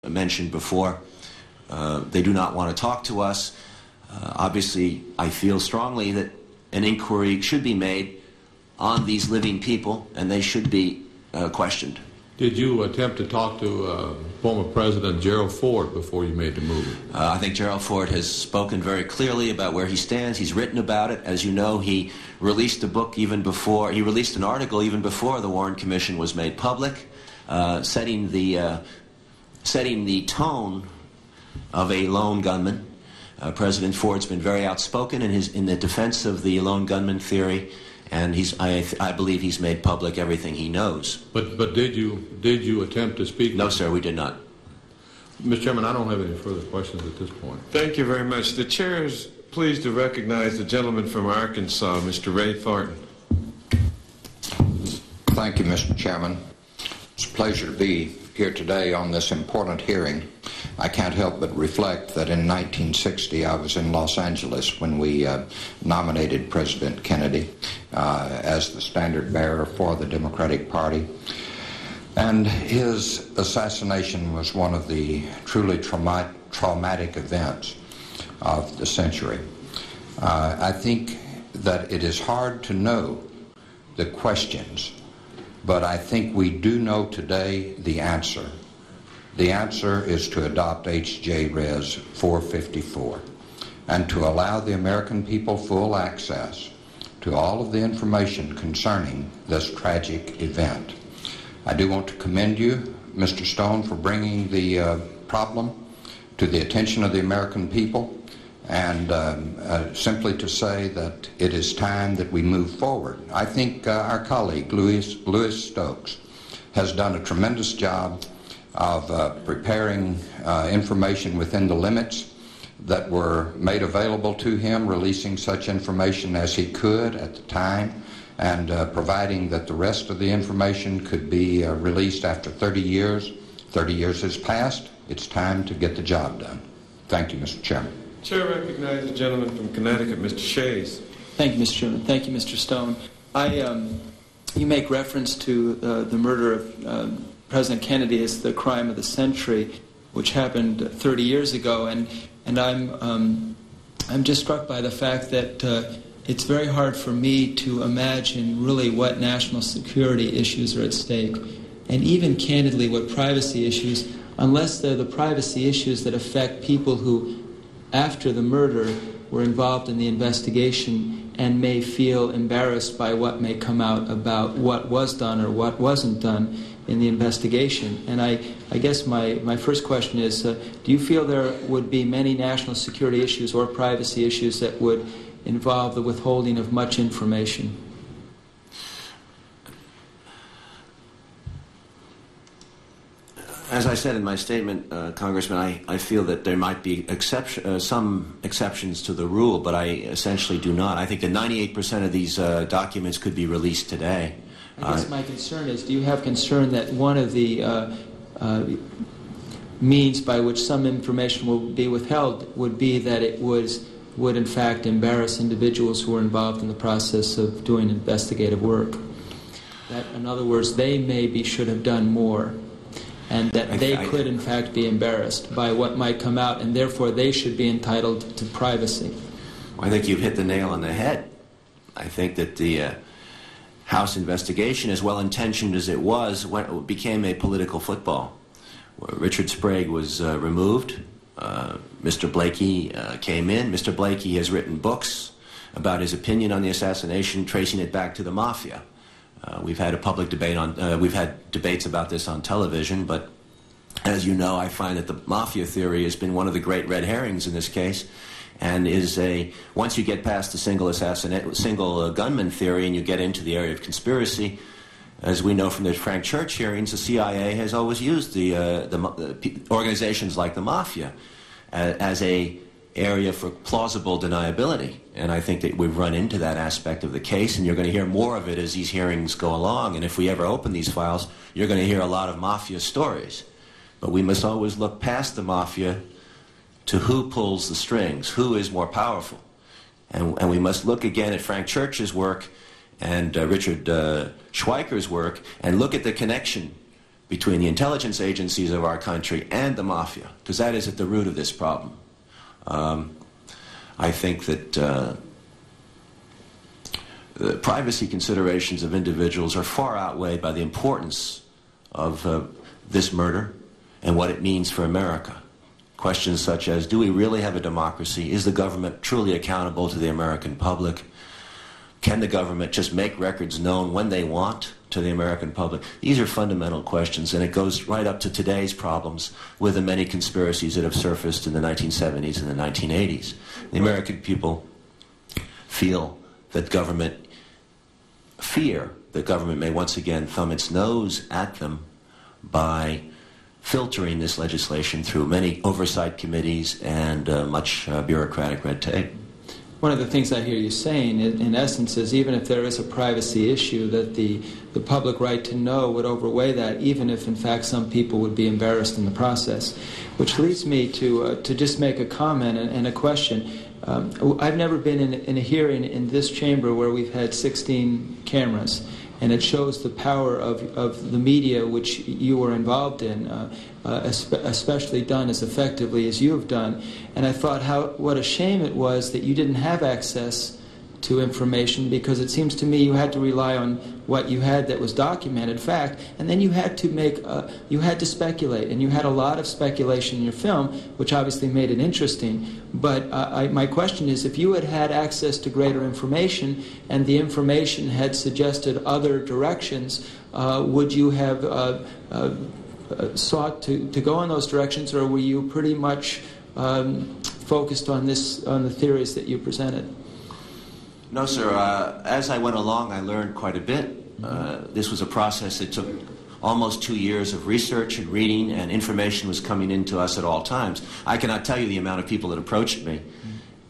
mentioned before. They do not want to talk to us. Obviously, I feel strongly that an inquiry should be made on these living people, and they should be questioned. Did you attempt to talk to former President Gerald Ford before you made the move? I think Gerald Ford has spoken very clearly about where he stands. He's written about it. As you know, he released a book even before, he released an article even before the Warren Commission was made public, setting the tone of a lone gunman. President Ford's been very outspoken in the defense of the lone gunman theory, and I believe he's made public everything he knows. But did you attempt to speak? No, sir, we did not. Mr. Chairman, I don't have any further questions at this point. Thank you very much. The chair is pleased to recognize the gentleman from Arkansas, Mr. Ray Thornton. Thank you, Mr. Chairman. It's a pleasure to be here today on this important hearing. I can't help but reflect that in 1960 I was in Los Angeles when we nominated President Kennedy as the standard bearer for the Democratic Party. And his assassination was one of the truly traumatic events of the century. I think that it is hard to know the questions, but I think we do know today the answer. The answer is to adopt H.J. Res. 454 and to allow the American people full access to all of the information concerning this tragic event. I do want to commend you, Mr. Stone, for bringing the problem to the attention of the American people, and simply to say that it is time that we move forward. I think our colleague, Louis Stokes, has done a tremendous job of preparing information within the limits that were made available to him, releasing such information as he could at the time, and providing that the rest of the information could be released after 30 years. 30 years has passed. It's time to get the job done. Thank you, Mr. Chairman. Chair recognizes the gentleman from Connecticut, Mr. Shays. Thank you, Mr. Chairman. Thank you, Mr. Stone. You make reference to the murder of President Kennedy as the crime of the century, which happened 30 years ago, and I'm just struck by the fact that it's very hard for me to imagine really what national security issues are at stake, and even candidly what privacy issues, unless they're the privacy issues that affect people who, after the murder, were involved in the investigation and may feel embarrassed by what may come out about what was done or what wasn't done in the investigation. And I guess my first question is, do you feel there would be many national security issues or privacy issues that would involve the withholding of much information? As I said in my statement, Congressman, I feel that there might be some exceptions to the rule, but I essentially do not. I think that 98% of these documents could be released today. I guess my concern is, do you have concern that one of the means by which some information will be withheld would be that it would in fact embarrass individuals who are involved in the process of doing investigative work? That, in other words, they maybe should have done more, and that they could in fact be embarrassed by what might come out, and therefore they should be entitled to privacy. I think you've hit the nail on the head. I think that the House investigation, as well-intentioned as it was, became a political football. Richard Sprague was removed. Mr. Blakey came in. Mr. Blakey has written books about his opinion on the assassination, tracing it back to the mafia. We've had a public debate we've had debates about this on television, but as you know, I find that the mafia theory has been one of the great red herrings in this case, and is once you get past the single gunman theory and you get into the area of conspiracy, as we know from the Frank Church hearings, the CIA has always used the organizations like the mafia as a area for plausible deniability. And I think that we've run into that aspect of the case, and you're going to hear more of it as these hearings go along. And if we ever open these files, you're going to hear a lot of mafia stories. But we must always look past the mafia to who pulls the strings, who is more powerful. And we must look again at Frank Church's work and Richard Schweiker's work, and look at the connection between the intelligence agencies of our country and the mafia, because that is at the root of this problem. I think that the privacy considerations of individuals are far outweighed by the importance of this murder and what it means for America. Questions such as, do we really have a democracy? Is the government truly accountable to the American public? Can the government just make records known when they want to the American public? These are fundamental questions, and it goes right up to today's problems with the many conspiracies that have surfaced in the 1970s and the 1980s. The American people fear that government may once again thumb its nose at them by filtering this legislation through many oversight committees and much bureaucratic red tape. One of the things I hear you saying, in essence, is even if there is a privacy issue, that the public right to know would outweigh that, even if, in fact, some people would be embarrassed in the process. Which leads me to just make a comment and a question. I've never been in a hearing in this chamber where we've had 16 cameras, and it shows the power of the media which you were involved in, especially done as effectively as you have done. And I thought what a shame it was that you didn't have access to information, because it seems to me you had to rely on what you had that was documented fact, and then you had to speculate, and you had a lot of speculation in your film, which obviously made it interesting. But my question is, if you had had access to greater information and the information had suggested other directions, would you have sought to go in those directions, or were you pretty much focused on the theories that you presented? No, sir. As I went along, I learned quite a bit. This was a process that took almost 2 years of research and reading, and information was coming into us at all times. I cannot tell you the amount of people that approached me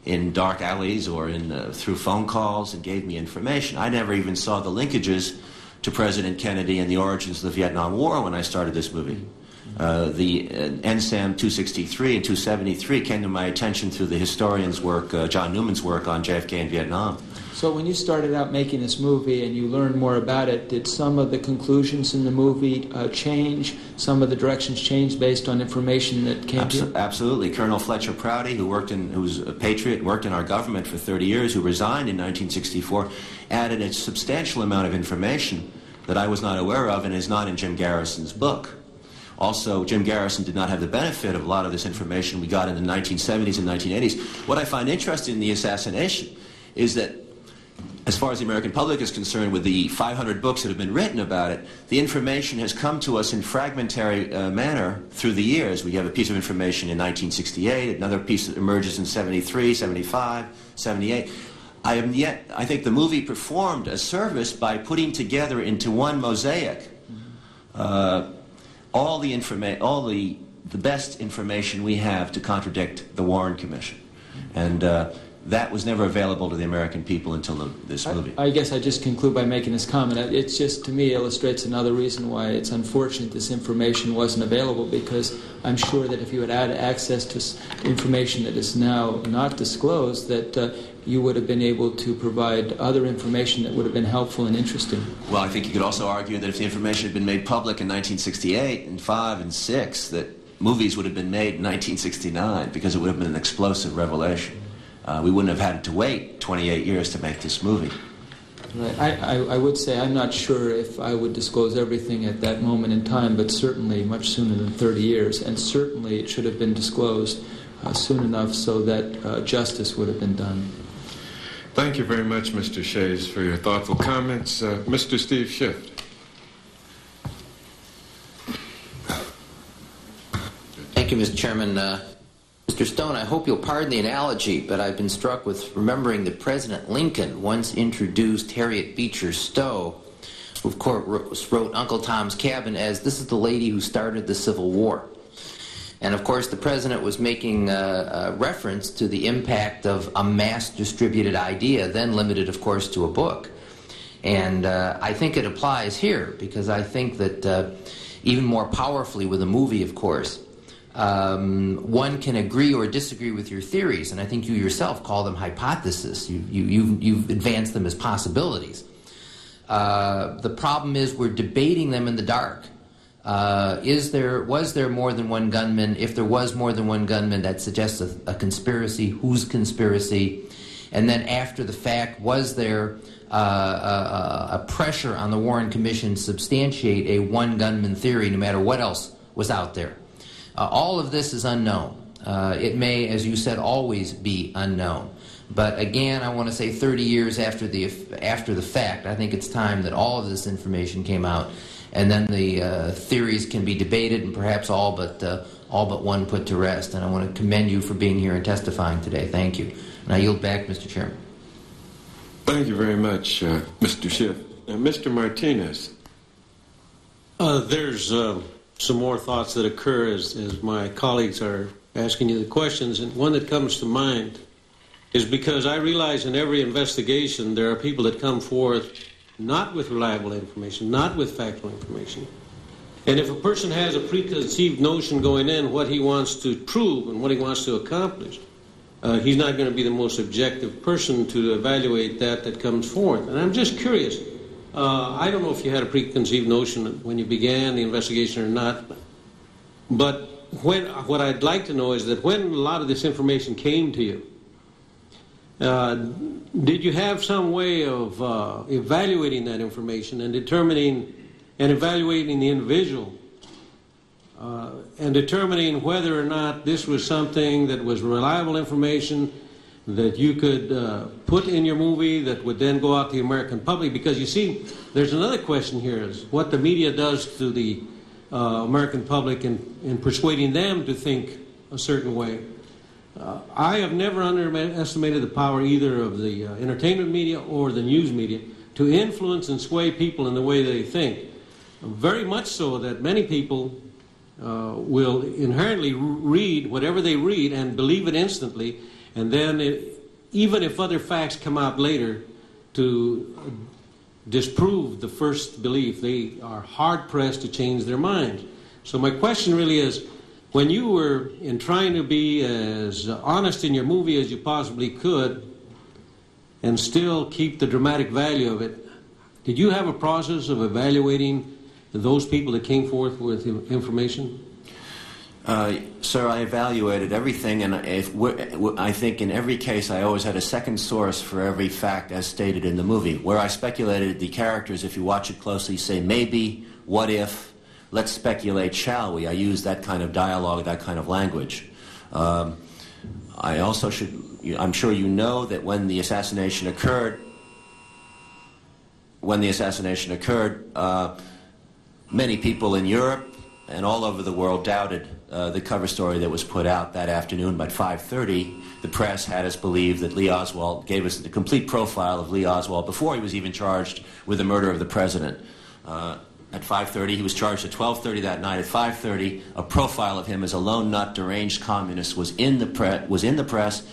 in dark alleys or through phone calls and gave me information. I never even saw the linkages to President Kennedy and the origins of the Vietnam War when I started this movie. The NSAM 263 and 273 came to my attention through the historian's work, John Newman's work on JFK in Vietnam. So when you started out making this movie and you learned more about it, did some of the conclusions in the movie change? Some of the directions change based on information that came to you? Absolutely. Colonel Fletcher Prouty, who was a patriot and worked in our government for 30 years, who resigned in 1964, added a substantial amount of information that I was not aware of and is not in Jim Garrison's book. Also, Jim Garrison did not have the benefit of a lot of this information we got in the 1970s and 1980s. What I find interesting in the assassination is that, as far as the American public is concerned, with the 500 books that have been written about it, the information has come to us in fragmentary manner through the years. We have a piece of information in 1968, another piece that emerges in 73, 75, 78. I think the movie performed a service by putting together into one mosaic all the best information we have to contradict the Warren Commission. And that was never available to the American people until this movie. I guess I just conclude by making this comment. It's just, to me, illustrates another reason why it's unfortunate this information wasn't available, because I'm sure that if you had had access to information that is now not disclosed, that you would have been able to provide other information that would have been helpful and interesting. Well, I think you could also argue that if the information had been made public in 1968 and 5 and 6, that movies would have been made in 1969, because it would have been an explosive revelation. We wouldn't have had to wait 28 years to make this movie. Right. I would say I'm not sure if I would disclose everything at that moment in time, but certainly much sooner than 30 years, and certainly it should have been disclosed soon enough so that justice would have been done. Thank you very much, Mr. Shays, for your thoughtful comments. Mr. Steve Schiff. Thank you, Mr. Chairman. Mr. Stone, I hope you'll pardon the analogy, but I've been struck with remembering that President Lincoln once introduced Harriet Beecher Stowe, who of course wrote Uncle Tom's Cabin, as this is the lady who started the Civil War. And of course the President was making a reference to the impact of a mass-distributed idea, then limited of course to a book. And I think it applies here, because I think that even more powerfully with a movie, of course, one can agree or disagree with your theories, and I think you yourself call them hypotheses. You've advanced them as possibilities. The problem is we're debating them in the dark. Was there more than one gunman? If there was more than one gunman, that suggests a conspiracy. Whose conspiracy? And then after the fact, was there a pressure on the Warren Commission to substantiate a one-gunman theory no matter what else was out there? All of this is unknown. It may, as you said, always be unknown. But again, I want to say 30 years after the fact, I think it's time that all of this information came out, and then the theories can be debated and perhaps all but one put to rest. And I want to commend you for being here and testifying today. Thank you. And I yield back, Mr. Chairman. Thank you very much, Mr. Schiff. Mr. Martinez. There's some more thoughts that occur as my colleagues are asking you the questions, and one that comes to mind is because I realize in every investigation there are people that come forth not with reliable information, not with factual information. And if a person has a preconceived notion going in what he wants to prove and what he wants to accomplish, he's not going to be the most objective person to evaluate that comes forth. And I'm just curious, I don't know if you had a preconceived notion when you began the investigation or not, but what I'd like to know is that when a lot of this information came to you, did you have some way of evaluating that information and determining and evaluating the individual and determining whether or not this was something that was reliable information that you could put in your movie that would then go out to the American public? Because you see, there's another question here, is what the media does to the American public in persuading them to think a certain way. I have never underestimated the power either of the entertainment media or the news media to influence and sway people in the way they think. Very much so that many people will inherently read whatever they read and believe it instantly, and then even if other facts come out later to disprove the first belief, they are hard-pressed to change their minds. So my question really is, when you were in trying to be as honest in your movie as you possibly could and still keep the dramatic value of it, did you have a process of evaluating those people that came forth with information? Sir, I evaluated everything, and I think in every case I always had a second source for every fact as stated in the movie. Where I speculated, the characters, if you watch it closely, say maybe, what if, let's speculate, shall we? I use that kind of dialogue, that kind of language. I also I'm sure you know that when the assassination occurred, many people in Europe and all over the world doubted the cover story that was put out that afternoon. By 5:30, the press had us believe that Lee Oswald gave us the complete profile of Lee Oswald before he was even charged with the murder of the president. At 5:30, he was charged at 12:30 that night. At 5:30, a profile of him as a lone nut, deranged communist was in the press.